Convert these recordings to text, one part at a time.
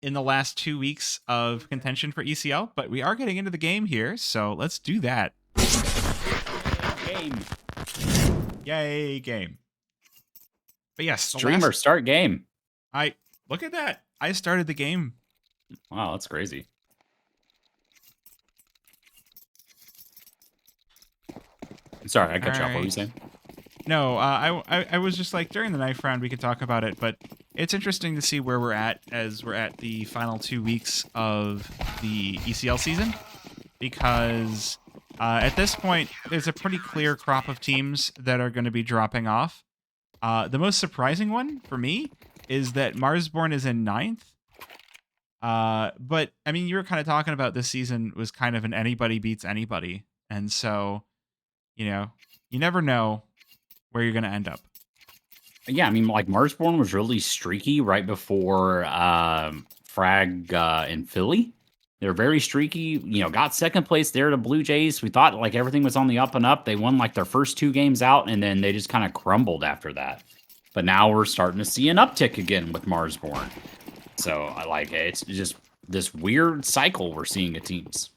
in the last 2 weeks of contention for ECL, but we are getting into the game here, so let's do that. Game. Yay, game. But yes, Streamer, start game. Look at that. I started the game. Wow, that's crazy. Sorry, I cut you off. What were you saying? No, I was just like, during the knife round, we could talk about it, but it's interesting to see where we're at as we're at the final 2 weeks of the ECL season, because at this point, there's a pretty clear crop of teams that are going to be dropping off. The most surprising one for me is that Marsborn is in 9th. But, I mean, you were kind of talking about this season was kind of an anybody beats anybody, and so, you know, you never know where you're going to end up. Yeah, I mean, like, Marsborn was really streaky right before Frag and Philly. They're very streaky, you know, got second place there to Blue Jays. We thought, like, everything was on the up and up. They won, like, their first 2 games out, and then they just kind of crumbled after that. But now we're starting to see an uptick again with Marsborn. So, I like it. It's just this weird cycle we're seeing at teams.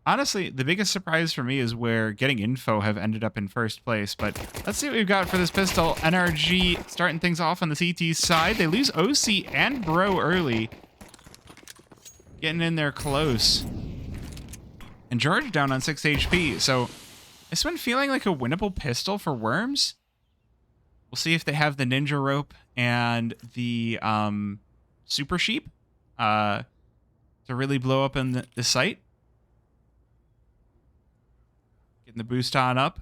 Honestly, the biggest surprise for me is where Getting Info have ended up in first place, but let's see what we've got for this pistol. NRG starting things off on the CT side. They lose OC and Bro early. Getting in there close. And George down on 6 HP, so it's been feeling like a winnable pistol for Worms. We'll see if they have the Ninja Rope and the Super Sheep to really blow up in the site. Getting the boost on up.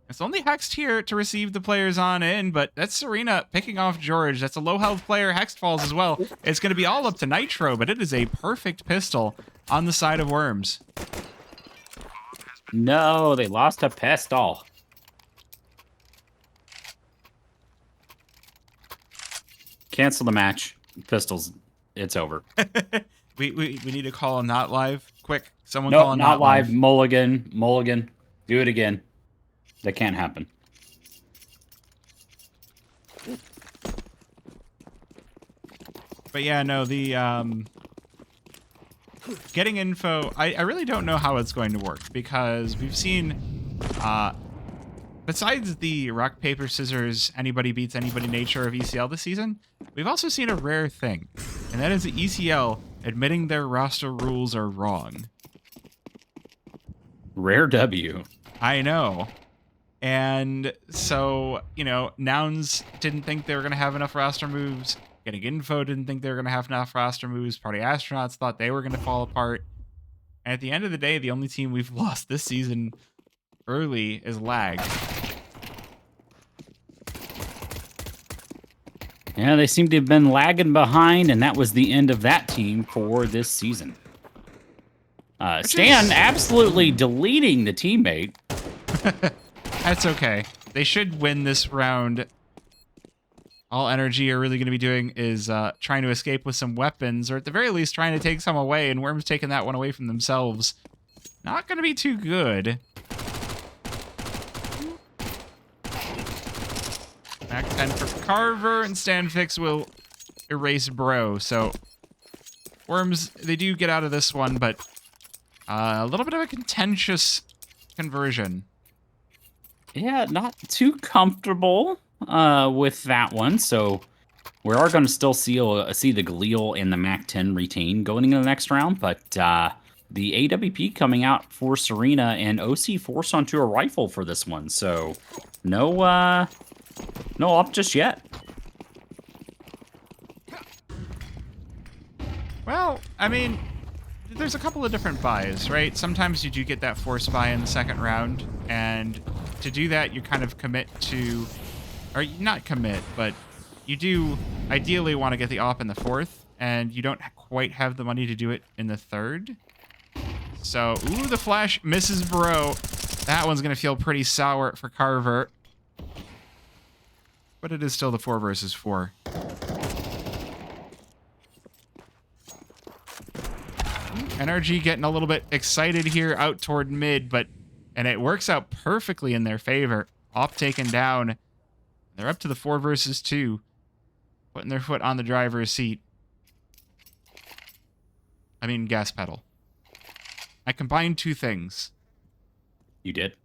It's only Hexed here to receive the players on in, but that's Serena picking off George. That's a low health player. Hexed falls as well. It's going to be all up to Nitro, but it is a perfect pistol on the side of Worms. No, they lost a pistol. Cancel the match. Pistols. It's over. we need to call a not live. Quick. Someone nope, call a not live. Mulligan. Do it again. That can't happen. But yeah, no, the Getting Info, I really don't know how it's going to work, because we've seen besides the rock, paper, scissors, anybody beats anybody nature of ECL this season, we've also seen a rare thing, and that is the ECL admitting their roster rules are wrong. Rare W. I know. And so, you know, Nouns didn't think they were going to have enough roster moves. Getting Info didn't think they were going to have enough roster moves. Party Astronauts thought they were going to fall apart. And at the end of the day, the only team we've lost this season early is Lag. Yeah, they seem to have been lagging behind, and that was the end of that team for this season. Stan absolutely deleting the teammate. That's okay. They should win this round. All NRG are really going to be doing is trying to escape with some weapons, or at the very least trying to take some away, and Worms taking that one away from themselves. Not going to be too good. Back 10 for Carver, and Stanfix will erase Bro. So Worms, they do get out of this one, but a little bit of a contentious conversion. Yeah, not too comfortable with that one. So we are going to still see the Galil and the MAC-10 retain going into the next round, but the AWP coming out for Serena, and OC forced onto a rifle for this one. So no up just yet. Well, I mean, there's a couple of different buys, right? Sometimes you do get that force buy in the second round, and to do that, you kind of commit to, or not commit, but you do ideally want to get the op in the fourth, and you don't quite have the money to do it in the third. So, ooh, the flash misses Bro. That one's going to feel pretty sour for Carver. But it is still the 4 versus 4. NRG getting a little bit excited here out toward mid, and it works out perfectly in their favor. Op taken down. They're up to the 4 versus 2, putting their foot on the driver's seat. I mean, gas pedal. I combined two things. You did.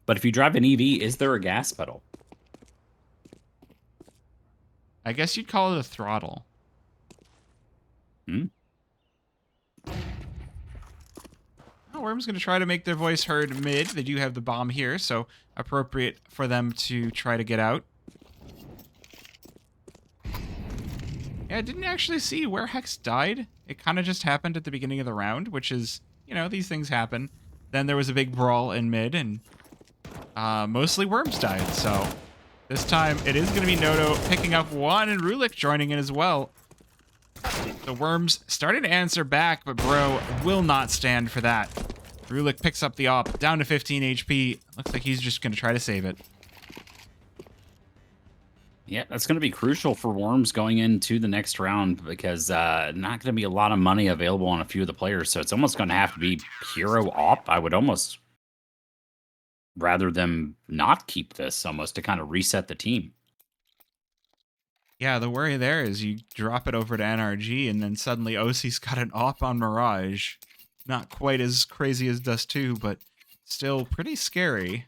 But if you drive an EV, is there a gas pedal? I guess you'd call it a throttle. Hmm? Oh, Worm's going to try to make their voice heard mid. They do have the bomb here, so appropriate for them to try to get out. Yeah, I didn't actually see where Hex died. It kind of just happened at the beginning of the round, which is, you know, these things happen. Then there was a big brawl in mid, and mostly Worms died, so this time it is going to be Noto picking up one, and Rulik joining in as well. The Worms started to answer back, but Bro will not stand for that. Rulik picks up the op, down to 15 HP. Looks like he's just going to try to save it. Yeah, that's going to be crucial for Worms going into the next round because not going to be a lot of money available on a few of the players. So it's almost going to have to be hero op. I would almost rather them not keep this almost to kind of reset the team. Yeah, the worry there is you drop it over to NRG and then suddenly OC's got an op on Mirage. Not quite as crazy as Dust 2, but still pretty scary.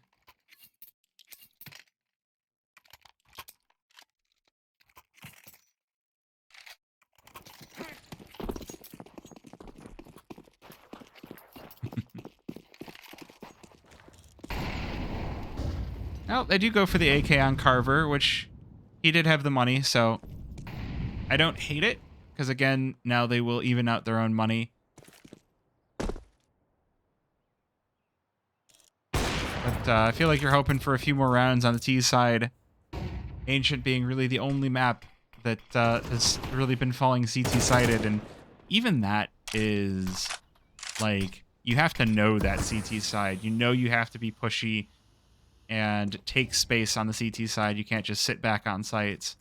Well, they do go for the AK on Carver, which he did have the money, so I don't hate it, because again, now they will even out their own money. But I feel like you're hoping for a few more rounds on the T side. Ancient being really the only map that has really been falling CT-sided, and even that is, like, you have to know that CT side. You know you have to be pushy and take space on the CT side. You can't just sit back on sites.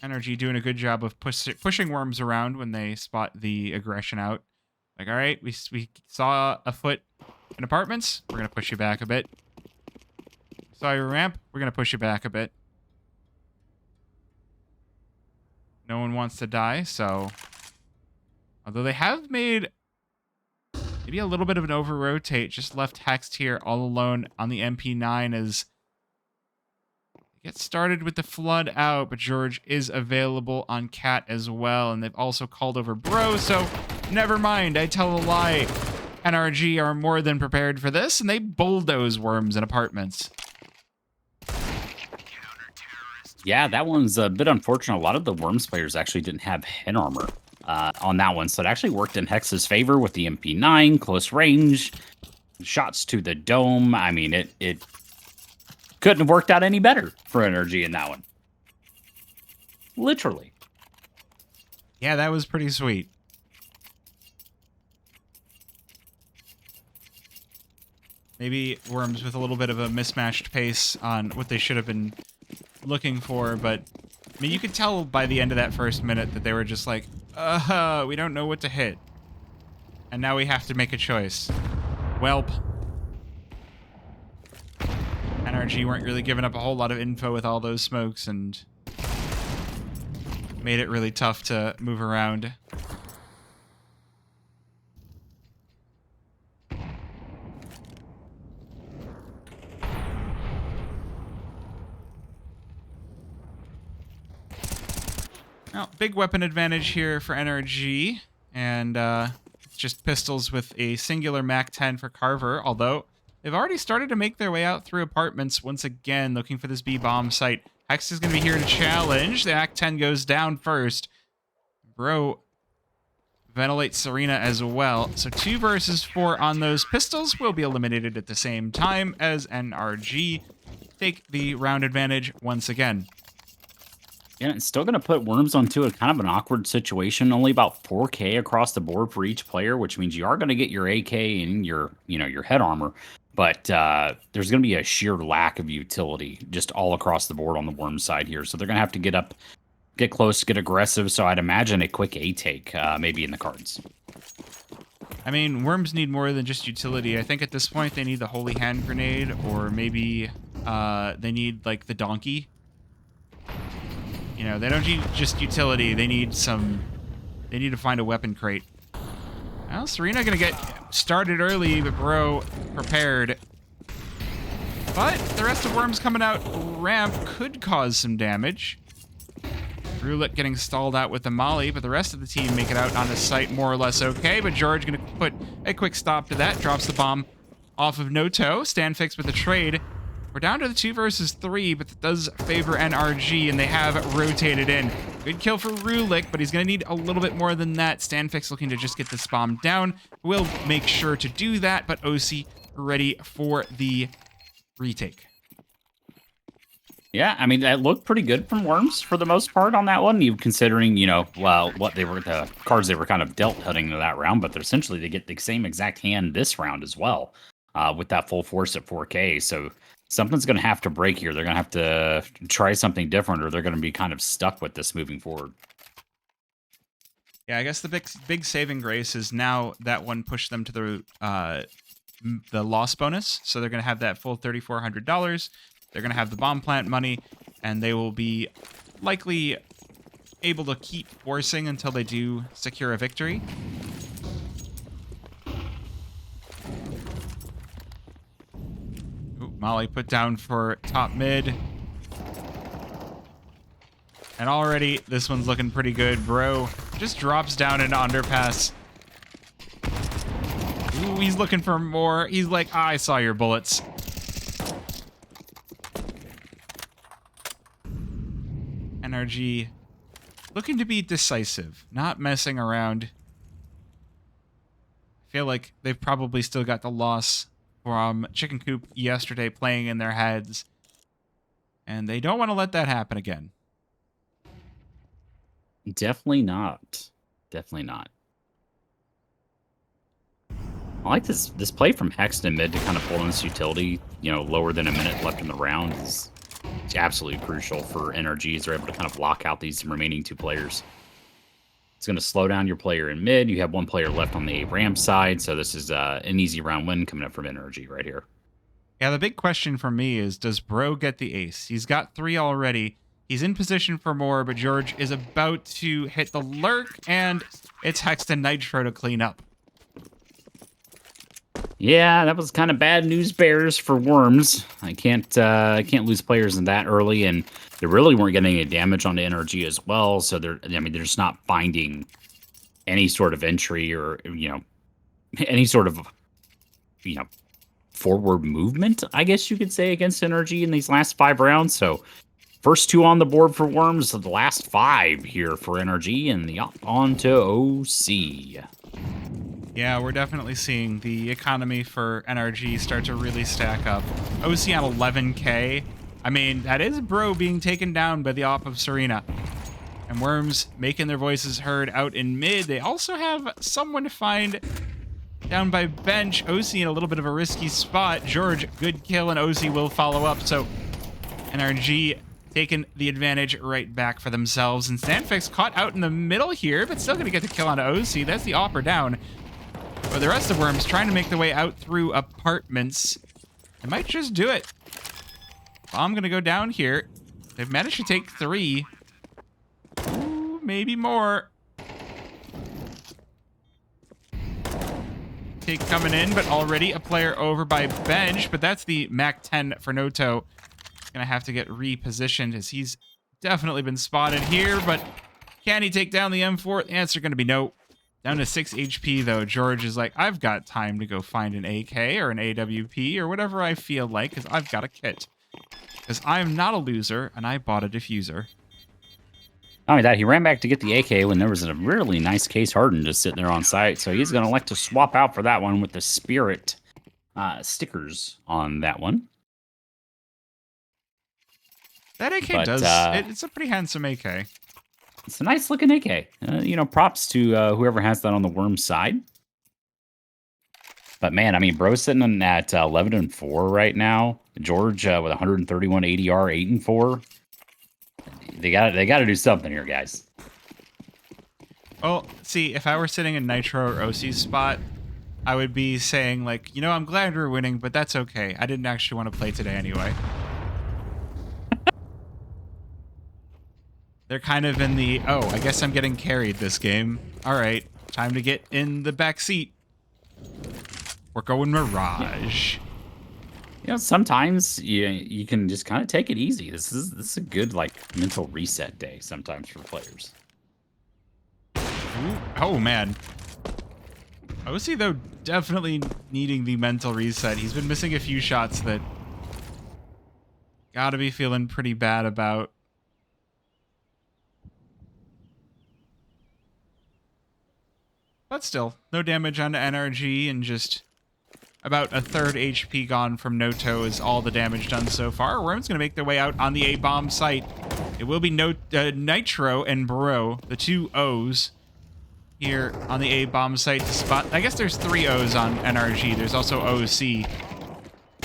NRG doing a good job of pushing Worms around when they spot the aggression out. Like, all right, we saw a foot in apartments. We're going to push you back a bit. Saw your ramp. We're going to push you back a bit. No one wants to die, so... Although they have made maybe a little bit of an over-rotate, just left Hexed here all alone on the MP9 as they get started with the flood out, but George is available on Cat as well, and they've also called over Bro, so never mind, I tell a lie. NRG are more than prepared for this, and they bulldoze Worms in apartments. Yeah, that one's a bit unfortunate. A lot of the Worms players actually didn't have head armor on that one, so it actually worked in Hex's favor with the MP9, close range, shots to the dome. I mean, it couldn't have worked out any better for NRG in that one. Literally. Yeah, that was pretty sweet. Maybe Worms with a little bit of a mismatched pace on what they should have been looking for, but I mean, you could tell by the end of that first minute that they were just like, we don't know what to hit. And now we have to make a choice. Welp. NRG weren't really giving up a whole lot of info with all those smokes and made it really tough to move around. Well, big weapon advantage here for NRG, and it's just pistols with a singular MAC-10 for Carver, although they've already started to make their way out through apartments once again, looking for this B-bomb site. Hex is going to be here to challenge. The MAC-10 goes down first. Bro ventilates Serena as well, so 2 versus 4 on those pistols will be eliminated at the same time as NRG take the round advantage once again. Yeah, it's still going to put Worms onto a kind of an awkward situation. Only about 4K across the board for each player, which means you are going to get your AK and your head armor, but there's going to be a sheer lack of utility just all across the board on the Worms side here. So they're going to have to get up get close, get aggressive. So I'd imagine a quick A take maybe in the cards. I mean, Worms need more than just utility. I think at this point they need the Holy Hand Grenade, or maybe they need, like, the Donkey. You know, they don't need just utility. They need some... They need to find a weapon crate. Well, Serena gonna get started early, but Bro prepared. But the rest of Worms coming out ramp could cause some damage. Rulik getting stalled out with the molly, but the rest of the team make it out on the site more or less okay. But George gonna put a quick stop to that, drops the bomb off of Noto. Stanfix with the trade. We're down to the 2 versus 3, but that does favor NRG, and they have rotated in. Good kill for Rulik, but he's gonna need a little bit more than that. Stanfix looking to just get this bomb down. We'll make sure to do that, but OC ready for the retake. Yeah, I mean, that looked pretty good from Worms for the most part on that one, even considering, you know, well, what they were, the cards they were kind of dealt heading into that round, but essentially they get the same exact hand this round as well, with that full force at 4K. So something's going to have to break here. They're going to have to try something different, or they're going to be kind of stuck with this moving forward. Yeah, I guess the big saving grace is now that one pushed them to the loss bonus, so they're going to have that full $3,400. They're going to have the bomb plant money, and they will be likely able to keep forcing until they do secure a victory. Ooh, Molly put down for top mid. And already, this one's looking pretty good. Bro just drops down into underpass. Ooh, he's looking for more. He's like, I saw your bullets. NRG looking to be decisive, not messing around. I feel like they've probably still got the loss from Chicken Coop yesterday playing in their heads, and they don't want to let that happen again. Definitely not. Definitely not. I like this play from Hexton mid to kind of pull in this utility, you know, lower than a minute left in the round is absolutely crucial for NRG as they're able to kind of lock out these remaining 2 players. It's going to slow down your player in mid. You have 1 player left on the ramp side, so this is an easy round win coming up from NRG right here. Yeah, the big question for me is, does Bro get the ace? He's got 3 already. He's in position for more, but George is about to hit the lurk, and it's Hexton Nitro to clean up. Yeah, that was kind of bad news bears for Worms. I can't lose players in that early, and they really weren't getting any damage onto NRG as well. So they're just not finding any sort of entry or, you know, any sort of, you know, forward movement, I guess you could say, against NRG in these last 5 rounds. So first 2 on the board for Worms, the last 5 here for NRG, and on to OC. Yeah, we're definitely seeing the economy for NRG start to really stack up. OC on 11K. I mean, that is Bro being taken down by the op of Serena. And Worms making their voices heard out in mid. They also have someone to find down by bench. OC in a little bit of a risky spot. George, good kill, and OC will follow up. So NRG taking the advantage right back for themselves. And Stanfix caught out in the middle here, but still going to get the kill onto OC. That's the opper down. But the rest of Worms trying to make their way out through apartments. They might just do it. Bomb going to go down here. They've managed to take 3. Ooh, maybe more. Take coming in, but already a player over by bench. But that's the Mac 10 for Noto. Gonna have to get repositioned as he's definitely been spotted here. But can he take down the M4? The answer going to be no. Down to 6 HP, though. George is like, I've got time to go find an AK or an AWP or whatever I feel like, because I've got a kit. Because I'm not a loser, and I bought a diffuser. Not only that, he ran back to get the AK when there was a really nice Case Harden just sitting there on site, so he's going to like to swap out for that one with the Spirit stickers on that one. That AK it's a pretty handsome AK. It's a nice looking AK. You know, props to whoever has that on the Worm side. But man, I mean, Bro's sitting in at 11-4 right now. George with 131 ADR, 8-4. They got to do something here, guys. Well, see, if I were sitting in Nitro or OC's spot, I would be saying, like, you know, I'm glad we're winning, but that's okay. I didn't actually want to play today anyway. They're kind of in the, oh, I guess I'm getting carried this game. All right, time to get in the back seat. We're going Mirage. You know, sometimes you can just kind of take it easy. This is a good like mental reset day sometimes for players. Ooh, oh man. OC though definitely needing the mental reset. He's been missing a few shots that gotta be feeling pretty bad about. But still, no damage on NRG and just about a third HP gone from Noto is all the damage done so far. Worm's going to make their way out on the A-bomb site. It will be Nitro and Bro, the two O's here on the A-bomb site to spot. I guess there's three O's on NRG. There's also OC.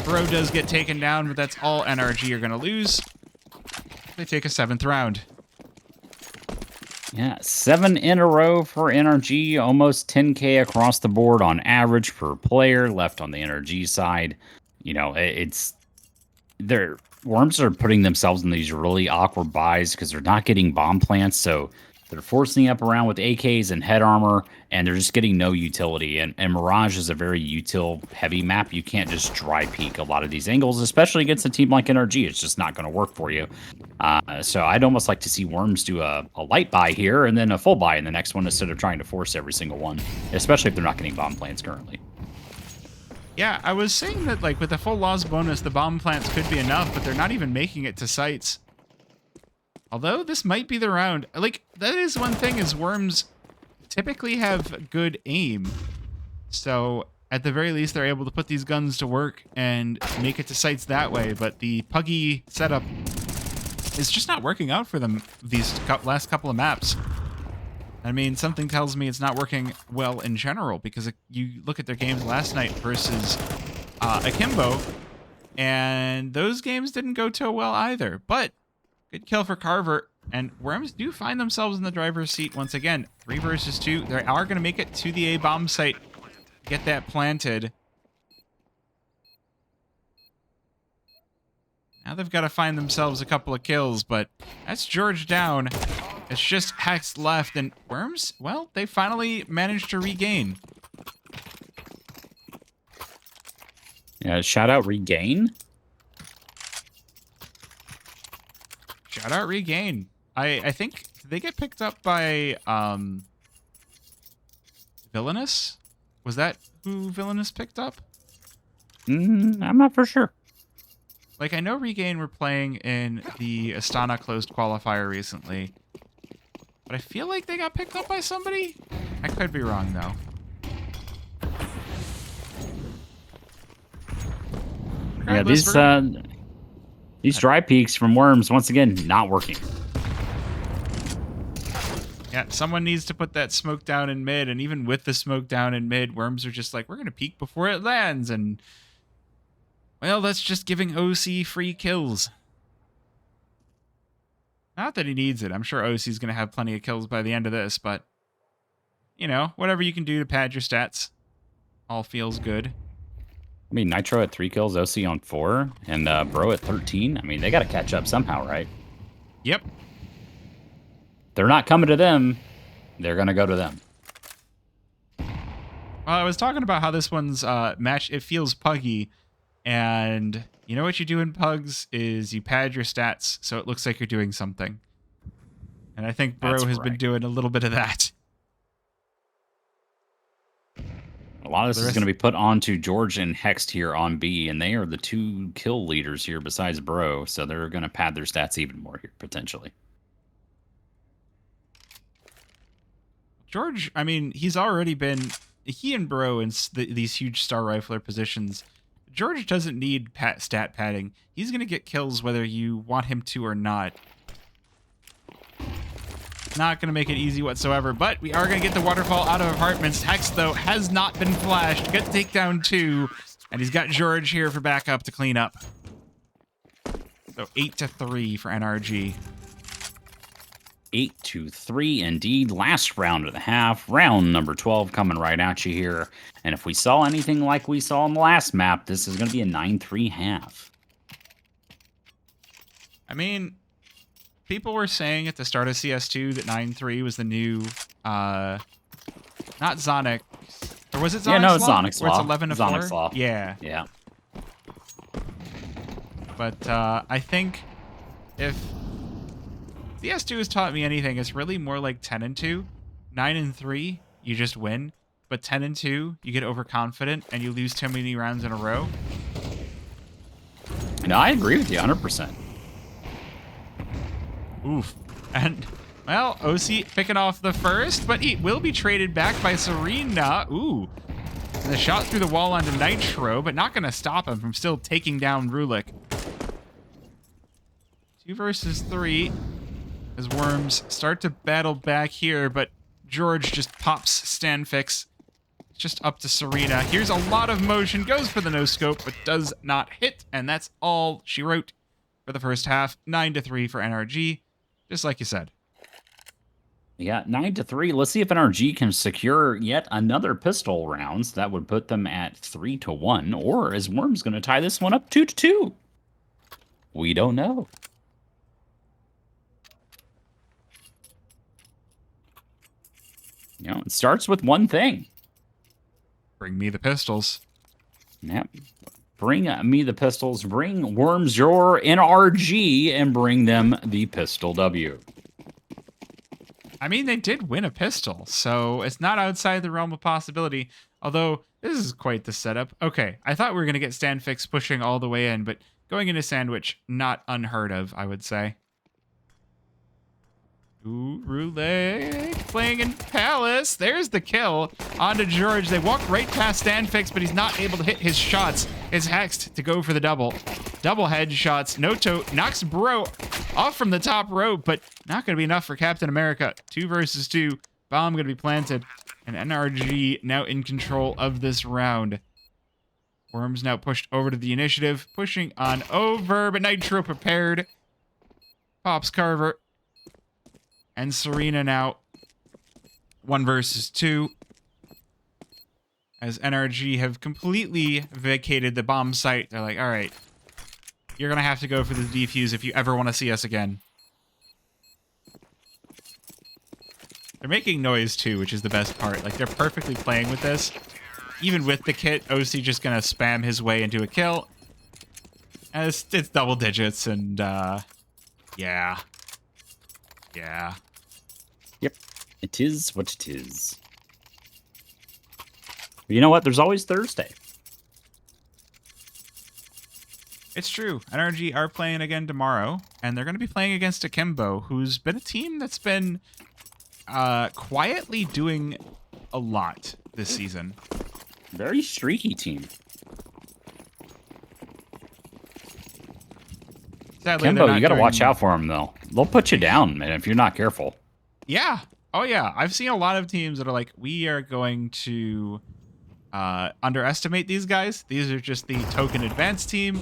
Bro does get taken down, but that's all NRG are going to lose. They take a 7th round. Yeah, 7 in a row for NRG, almost 10K across the board on average per player left on the NRG side. You know, their Worms are putting themselves in these really awkward buys because they're not getting bomb plants, so they're forcing up around with AKs and head armor, and they're just getting no utility. And Mirage is a very util-heavy map. You can't just dry peek a lot of these angles, especially against a team like NRG. It's just not going to work for you. So I'd almost like to see Worms do a light buy here and then a full buy in the next one instead of trying to force every single one, especially if they're not getting bomb plants currently. Yeah, I was saying that, like, with the full loss bonus, the bomb plants could be enough, but they're not even making it to sites. Although this might be the round. Like, that is one thing, is Worms typically have good aim. So, at the very least, they're able to put these guns to work and make it to sites that way. But the Puggy setup is just not working out for them these last couple of maps. I mean, something tells me it's not working well in general, because you look at their games last night versus Akimbo, and those games didn't go too well either. But good kill for Carver, and Worms do find themselves in the driver's seat once again. 3 versus 2. They are going to make it to the A-bomb site, get that planted. Now they've got to find themselves a couple of kills, but that's George down. It's just Hex left, and Worms, well, they finally managed to regain. Yeah, shout out Regain. Shout out Regain. I think, did they get picked up by Villainous? Was that who Villainous picked up? I'm not for sure. Like, I know Regain were playing in the Astana closed qualifier recently, but I feel like they got picked up by somebody? I could be wrong, though. Yeah, these dry peaks from Worms, once again, not working. Yeah, someone needs to put that smoke down in mid, and even with the smoke down in mid, Worms are just like, we're going to peek before it lands, and, well, that's just giving OC free kills. Not that he needs it. I'm sure OC's going to have plenty of kills by the end of this, but, you know, whatever you can do to pad your stats, all feels good. I mean, Nitro at 3 kills, OC on 4, and Bro at 13. I mean, they got to catch up somehow, right? Yep. They're not coming to them. They're going to go to them. Well, I was talking about how this one's match, it feels puggy, and you know what you do in pugs is you pad your stats so it looks like you're doing something. And I think Bro has been doing a little bit of that. A lot of this is going to be put onto George and Hext here on B, and they are the 2 kill leaders here besides Bro, so they're going to pad their stats even more here, potentially. George, I mean, he's already been... He and Bro in these huge Star Rifler positions, George doesn't need stat padding. He's going to get kills whether you want him to or not. Not going to make it easy whatsoever, but we are going to get the waterfall out of apartments. Hex, though, has not been flashed. Get takedown 2, and he's got George here for backup to clean up. So 8-3 for NRG. 8-3 indeed. Last round of the half. Round number 12 coming right at you here. And if we saw anything like we saw on the last map, this is going to be a 9-3 half. I mean, people were saying at the start of CS2 that 9-3 was the new, not Zonic, or was it Zonic's Yeah, no, it's Law? Zonic's Where Law. it's 11-4? Zonic's Law. Yeah. Yeah. But I think if CS2 has taught me anything, it's really more like 10-2. 9-3, you just win. But 10-2, you get overconfident and you lose too many rounds in a row. No, I agree with you 100%. Oof. And, well, OC picking off the first, but he will be traded back by Serena. Ooh. And the shot through the wall onto Nitro, but not going to stop him from still taking down Rulik. 2 versus 3 as Worms start to battle back here, but George just pops Stanfix. It's just up to Serena. Here's a lot of motion, goes for the no-scope, but does not hit, and that's all she wrote for the first half. 9-3 for NRG, just like you said. Yeah, 9-3. Let's see if NRG can secure yet another pistol rounds. That would put them at 3-1, or is Worms going to tie this one up 2-2? We don't know. You know, it starts with one thing. Bring me the pistols. Yep. Bring me the pistols. Bring Worms your NRG and bring them the pistol W. I mean, they did win a pistol, so it's not outside the realm of possibility. Although, this is quite the setup. Okay, I thought we were going to get Stanfix pushing all the way in, but going into Sandwich, not unheard of, I would say. Ooh, Roulette playing in Palace. There's the kill. On to George. They walk right past Stanfix, but he's not able to hit his shots. It's Hext to go for the double. Double headshots. Noto knocks Bro off from the top rope, but not going to be enough for Captain America. 2 versus 2. Bomb going to be planted. And NRG now in control of this round. Worms now pushed over to the initiative. Pushing on over, but Nitro prepared. Pops Carver. And Serena now 1 versus 2. As NRG have completely vacated the bomb site. They're like, all right, you're going to have to go for the defuse if you ever want to see us again. They're making noise too, which is the best part. Like, they're perfectly playing with this. Even with the kit, OC just going to spam his way into a kill. And it's double digits, and yeah. Yeah. Yep. It is what it is. But you know what? There's always Thursday. It's true. NRG are playing again tomorrow, and they're going to be playing against Akimbo, who's been a team that's been quietly doing a lot this season. Very streaky team. Sadly, Kimbo, you got to watch out for them, though. They'll put you down, man, if you're not careful. Yeah. Oh, yeah. I've seen a lot of teams that are like, we are going to underestimate these guys. These are just the token advanced team.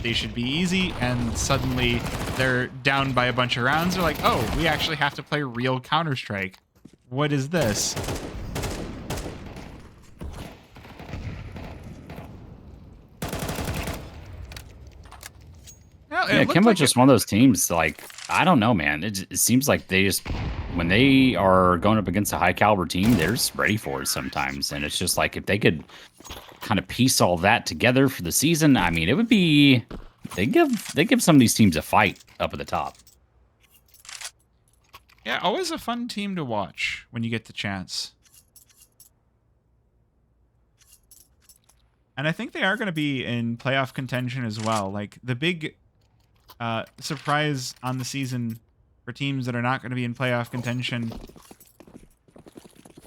They should be easy. And suddenly they're down by a bunch of rounds. They're like, oh, we actually have to play real Counter-Strike. What is this? Well, Yeah, Kimbo's just one of those teams, like, I don't know, man. It seems like they just, when they are going up against a high caliber team, they're just ready for it sometimes. And it's just like, if they could kind of piece all that together for the season, I mean, it would be, they give some of these teams a fight up at the top. Yeah, always a fun team to watch when you get the chance. And I think they are going to be in playoff contention as well. Like, the big surprise on the season for teams that are not going to be in playoff contention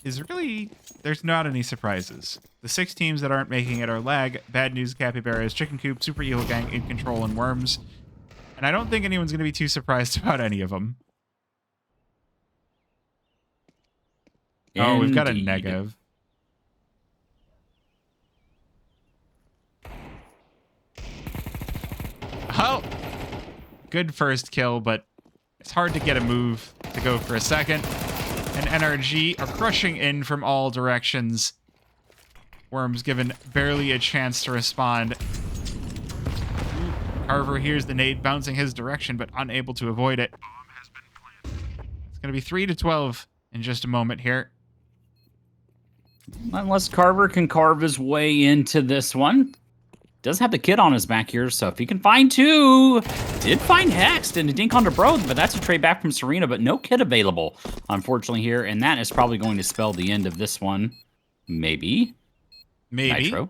is really, there's not any surprises. The 6 teams that aren't making it are Lag, Bad News, Capybaras, Chicken Coop, Super Evil Gang, In Control, and Worms. And I don't think anyone's going to be too surprised about any of them. Oh, we've got a negative. Oh, good first kill, but It's hard to get a move to go for a second. And NRG are crushing in from all directions. Worms given barely a chance to respond. Carver hears the nade bouncing his direction, but unable to avoid it. It's going to be 3-12 in just a moment here. Unless Carver can carve his way into this one. Does have the kid on his back here, so if he can find two. Did find Hexed and a dink onto Bro, but that's a trade back from Serena, but no kid available, unfortunately, here. And that is probably going to spell the end of this one. Maybe. Nitro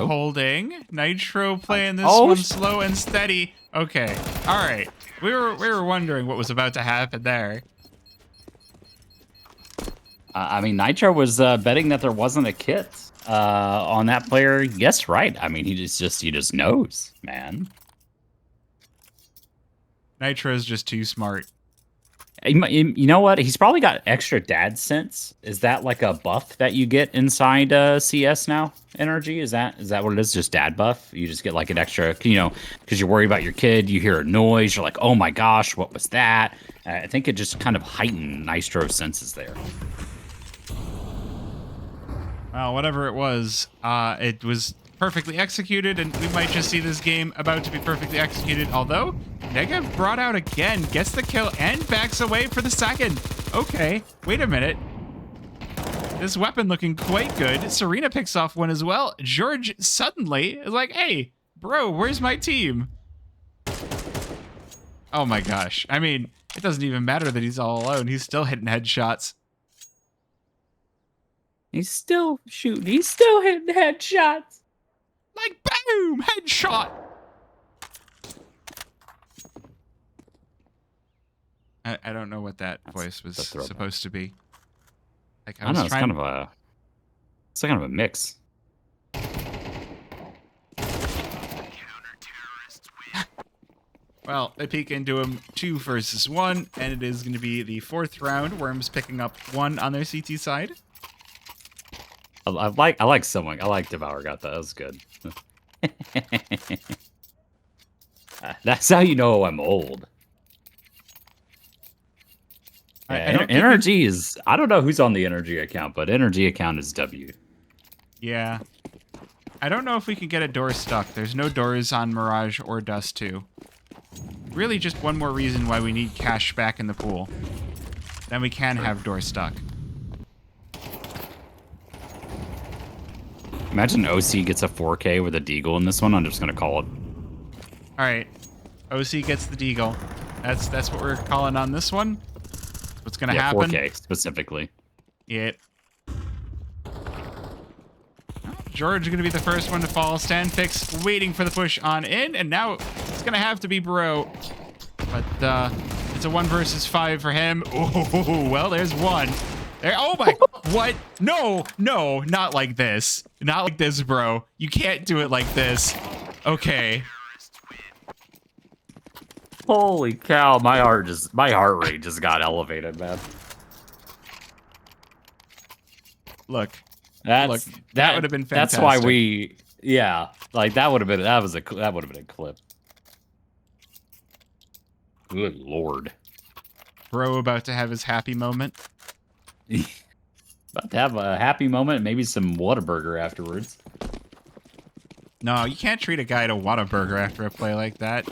holding. Nitro playing this Oh, one slow and steady. Okay. All right. We were wondering what was about to happen there. I mean, Nitro was betting that there wasn't a kit on that player. Yes, right. I mean, he just knows, man. Nitro is just too smart. You know what? He's probably got extra dad sense. Is that like a buff that you get inside CS now? NRG? Is that what it is? Just dad buff? You just get like an extra, because you're worried about your kid. You hear a noise. You're like, oh my gosh, what was that? I think it just kind of heightened Nitro's senses there. Well, whatever it was perfectly executed, and we might just see this game about to be perfectly executed. Although, Nega brought out again, gets the kill, and backs away for the second. Okay, wait a minute. This weapon looking quite good. Serena picks off one as well. George suddenly is like, hey, bro, where's my team? Oh my gosh. I mean, it doesn't even matter that he's all alone. He's still hitting headshots. He's still shooting. He's still hitting headshots. Like, boom! Headshot! I don't know what that voice was supposed to be. Like, I don't know, it's kind of a mix. Well, they peek into him 2 versus 1, and it is going to be the 4th round. Worms picking up 1 on their CT side. I like someone. I like Devour got that. That was good. That's how you know I'm old. NRG is. I don't know who's on the NRG account, but NRG account is W. Yeah. I don't know if we can get a door stuck. There's no doors on Mirage or Dust 2. Really just one more reason why we need cash back in the pool. Then we can have door stuck. Imagine OC gets a 4K with a Deagle in this one. I'm just going to call it. All right. OC gets the Deagle. That's what we're calling on this one. What's going to happen? 4K specifically. Yep. George is going to be the first one to fall. Stanfix waiting for the push on in, and now it's going to have to be Bro. But it's a 1 versus 5 for him. Oh, well, there's one. There, oh my, what? No, not like this. Not like this, bro. You can't do it like this. Okay. Holy cow, my heart rate just got elevated, man. Look, that would have been fantastic. That's why that would have been a clip. Good lord. Bro about to have his happy moment. About to have a happy moment, maybe some Whataburger afterwards. No, you can't treat a guy to Whataburger after a play like that.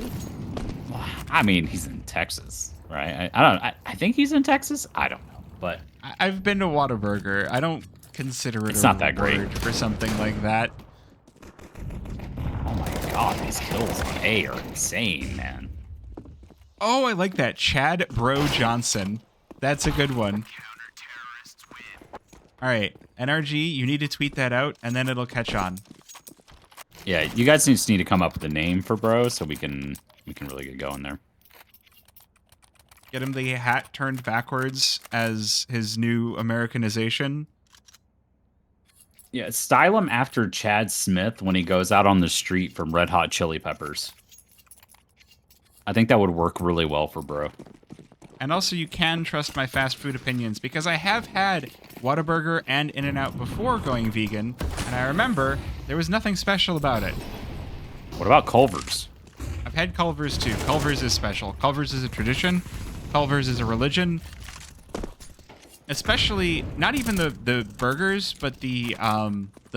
I mean, he's in Texas, right? I think he's in Texas. I don't know, but I've been to Whataburger. I don't consider it it's not that great for something like that. Oh my god, these kills on A are insane, man. Oh, I like that. Chad Bro Johnson. That's a good one. All right, NRG, you need to tweet that out, and then it'll catch on. Yeah, you guys just need to come up with a name for Bro, so we can really get going there. Get him the hat turned backwards as his new Americanization. Yeah, style him after Chad Smith when he goes out on the street from Red Hot Chili Peppers. I think that would work really well for Bro. And also, you can trust my fast food opinions, because I have had Whataburger and In-N-Out before going vegan, and I remember there was nothing special about it. What about Culver's? I've had Culver's too. Culver's is special. Culver's is a tradition. Culver's is a religion. Especially, not even the burgers, but the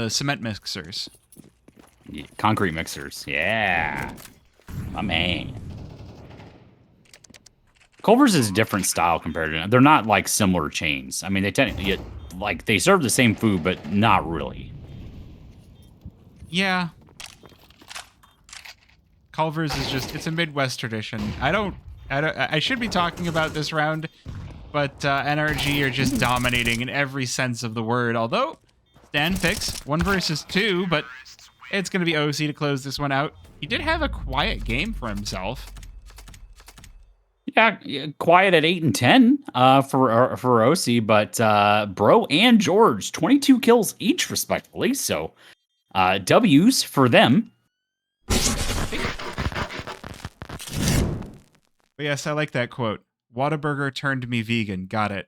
cement mixers. Yeah, concrete mixers. Yeah. My man. Culver's is a different style compared to... They're not like similar chains. I mean, they technically get... Like, they serve the same food, but not really. Yeah. Culver's is just... It's a Midwest tradition. I should be talking about this round, but NRG are just dominating in every sense of the word. Although, Stan picks 1 versus 2, but it's going to be OC to close this one out. He did have a quiet game for himself. Yeah, quiet at 8 and 10 for OC, but Bro and George 22 kills each respectively. So W's for them. But yes, I like that quote. Whataburger turned me vegan. Got it.